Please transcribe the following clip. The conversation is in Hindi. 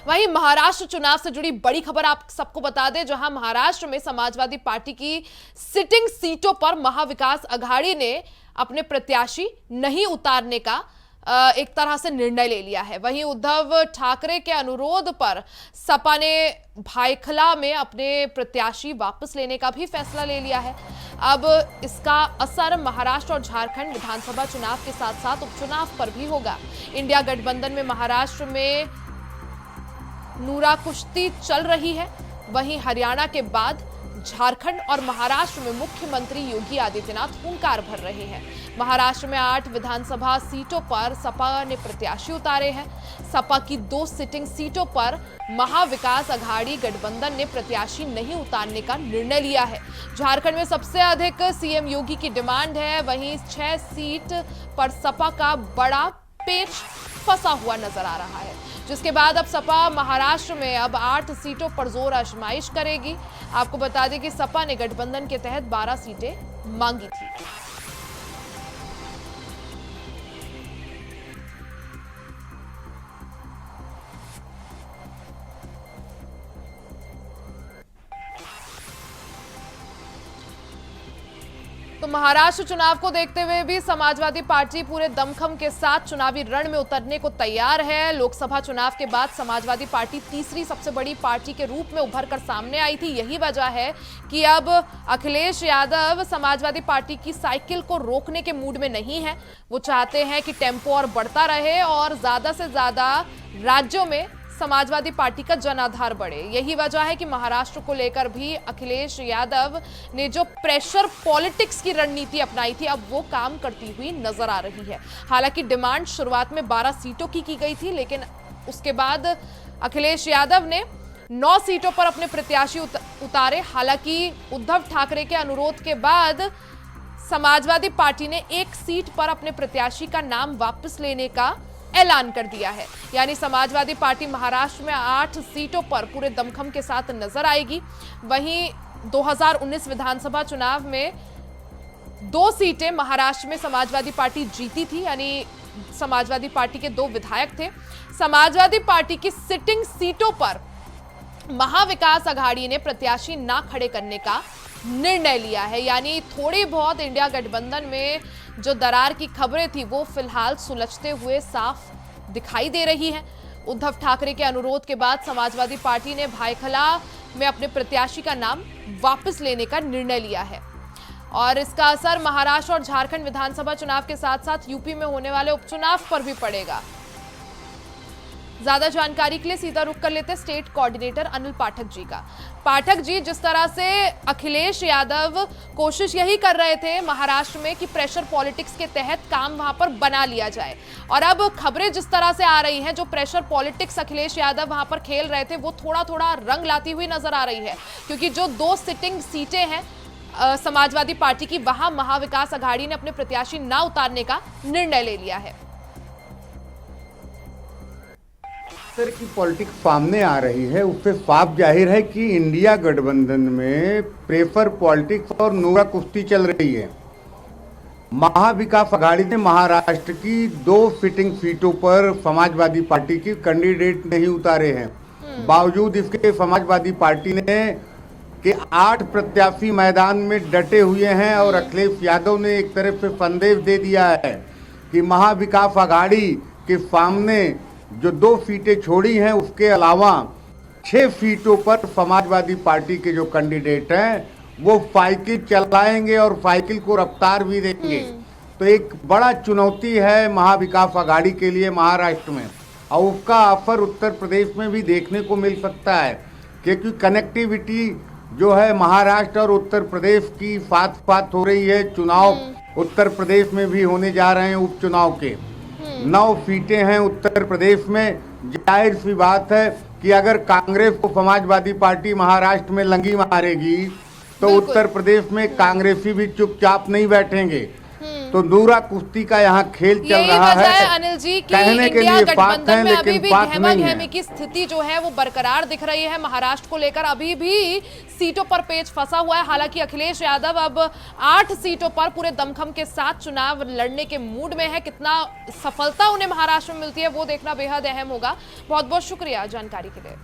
वहीं महाराष्ट्र चुनाव से जुड़ी बड़ी खबर आप सबको बता दें, जहां महाराष्ट्र में समाजवादी पार्टी की सिटिंग सीटों पर महाविकास अघाड़ी ने अपने प्रत्याशी नहीं उतारने का एक तरह से निर्णय ले लिया है। वहीं उद्धव ठाकरे के अनुरोध पर सपा ने भायखला में अपने प्रत्याशी वापस लेने का भी फैसला ले लिया है। अब इसका असर महाराष्ट्र और झारखंड विधानसभा चुनाव के साथ साथ उपचुनाव पर भी होगा। इंडिया गठबंधन में महाराष्ट्र में नूरा कुश्ती चल रही है, वहीं हरियाणा के बाद झारखंड और महाराष्ट्र में मुख्यमंत्री योगी आदित्यनाथ हुंकार भर रहे हैं। महाराष्ट्र में 8 विधानसभा सीटों पर सपा ने प्रत्याशी उतारे हैं। सपा की 2 सिटिंग सीटों पर महाविकास अघाड़ी गठबंधन ने प्रत्याशी नहीं उतारने का निर्णय लिया है। झारखंड में सबसे अधिक सीएम योगी की डिमांड है, वहीं 6 सीट पर सपा का बड़ा पेच फंसा हुआ नजर आ रहा है, जिसके बाद अब सपा महाराष्ट्र में अब 8 सीटों पर जोर आजमाइश करेगी। आपको बता दें कि सपा ने गठबंधन के तहत 12 सीटें मांगी थी। तो महाराष्ट्र चुनाव को देखते हुए भी समाजवादी पार्टी पूरे दमखम के साथ चुनावी रण में उतरने को तैयार है। लोकसभा चुनाव के बाद समाजवादी पार्टी तीसरी सबसे बड़ी पार्टी के रूप में उभर कर सामने आई थी। यही वजह है कि अब अखिलेश यादव समाजवादी पार्टी की साइकिल को रोकने के मूड में नहीं है। वो चाहते हैं कि टेम्पो और बढ़ता रहे और ज्यादा से ज्यादा राज्यों में समाजवादी पार्टी का जनाधार बढ़े। यही वजह है कि महाराष्ट्र को लेकर भी अखिलेश यादव ने जो प्रेशर पॉलिटिक्स की रणनीति अपनाई थी, अब वो काम करती हुई नजर आ रही है। हालांकि डिमांड शुरुआत में 12 सीटों की गई थी, लेकिन उसके बाद अखिलेश यादव ने 9 सीटों पर अपने प्रत्याशी उतारे। हालांकि उद्धव ठाकरे के अनुरोध के बाद समाजवादी पार्टी ने 1 सीट पर अपने प्रत्याशी का नाम वापस लेने का ऐलान कर दिया है। यानी समाजवादी पार्टी महाराष्ट्र में 8 सीटों पर पूरे दमखम के साथ नजर आएगी। वहीं 2019 विधानसभा चुनाव में 2 सीटें महाराष्ट्र में समाजवादी पार्टी जीती थी, यानी समाजवादी पार्टी के 2 विधायक थे। समाजवादी पार्टी की सिटिंग सीटों पर महाविकास अघाड़ी ने प्रत्याशी ना खड़े करने का निर्णय लिया है। यानी थोड़ी बहुत इंडिया गठबंधन में जो दरार की खबरें थी वो फिलहाल सुलझते हुए साफ दिखाई दे रही हैं। उद्धव ठाकरे के अनुरोध के बाद समाजवादी पार्टी ने भायखला में अपने प्रत्याशी का नाम वापस लेने का निर्णय लिया है और इसका असर महाराष्ट्र और झारखंड विधानसभा चुनाव के साथ साथ यूपी में होने वाले उपचुनाव पर भी पड़ेगा। ज्यादा जानकारी के लिए सीधा रुख कर लेते स्टेट कोऑर्डिनेटर अनिल पाठक जी का। पाठक जी, जिस तरह से अखिलेश यादव कोशिश यही कर रहे थे महाराष्ट्र में कि प्रेशर पॉलिटिक्स के तहत काम वहां पर बना लिया जाए, और अब खबरें जिस तरह से आ रही हैं, जो प्रेशर पॉलिटिक्स अखिलेश यादव वहां पर खेल रहे थे वो थोड़ा थोड़ा रंग लाती हुई नजर आ रही है, क्योंकि जो 2 सिटिंग सीटें हैं समाजवादी पार्टी की, वहां महाविकास अघाड़ी ने अपने प्रत्याशी ना उतारने का निर्णय ले लिया है। तरह की पॉलिटिक्स सामने आ रही है, उससे साफ जाहिर है कि इंडिया गठबंधन में प्रेफर पॉलिटिक्स और नूरा कुश्ती चल रही है। महाविकास अघाड़ी ने महाराष्ट्र की 2 सिटिंग सीटों पर समाजवादी पार्टी की कैंडिडेट नहीं उतारे हैं। बावजूद इसके समाजवादी पार्टी ने कि 8 प्रत्याशी मैदान में डटे हुए हैं और अखिलेश यादव ने एक तरफ से संदेश दे दिया है कि महाविकास अघाड़ी के सामने जो 2 सीटें छोड़ी हैं, उसके अलावा 6 सीटों पर समाजवादी पार्टी के जो कैंडिडेट हैं वो साइकिल चलाएंगे और साइकिल को रफ्तार भी देंगे। तो एक बड़ा चुनौती है महाविकास अघाड़ी के लिए महाराष्ट्र में, और उसका असर उत्तर प्रदेश में भी देखने को मिल सकता है, क्योंकि कनेक्टिविटी जो है महाराष्ट्र और उत्तर प्रदेश की साथ हो रही है। चुनाव उत्तर प्रदेश में भी होने जा रहे हैं, उपचुनाव के 9 सीटें हैं उत्तर प्रदेश में। जाहिर सी बात है कि अगर कांग्रेस को समाजवादी पार्टी महाराष्ट्र में लंगी मारेगी तो उत्तर प्रदेश में कांग्रेसी भी चुपचाप नहीं बैठेंगे। तो नूरा कुश्ती का यहाँ खेल चल यही रहा वजह है है। अनिल जी कि कहने के इंडिया लिए बात गठबंधन है में अभी लेकिन भी बात गहमा नहीं गहमी है। की स्थिति जो है वो बरकरार दिख रही है। महाराष्ट्र को लेकर अभी भी सीटों पर पेच फंसा हुआ है। हालांकि अखिलेश यादव अब 8 सीटों पर पूरे दमखम के साथ चुनाव लड़ने के मूड में है। कितना सफलता उन्हें महाराष्ट्र में मिलती है वो देखना बेहद अहम होगा। बहुत बहुत शुक्रिया जानकारी के लिए।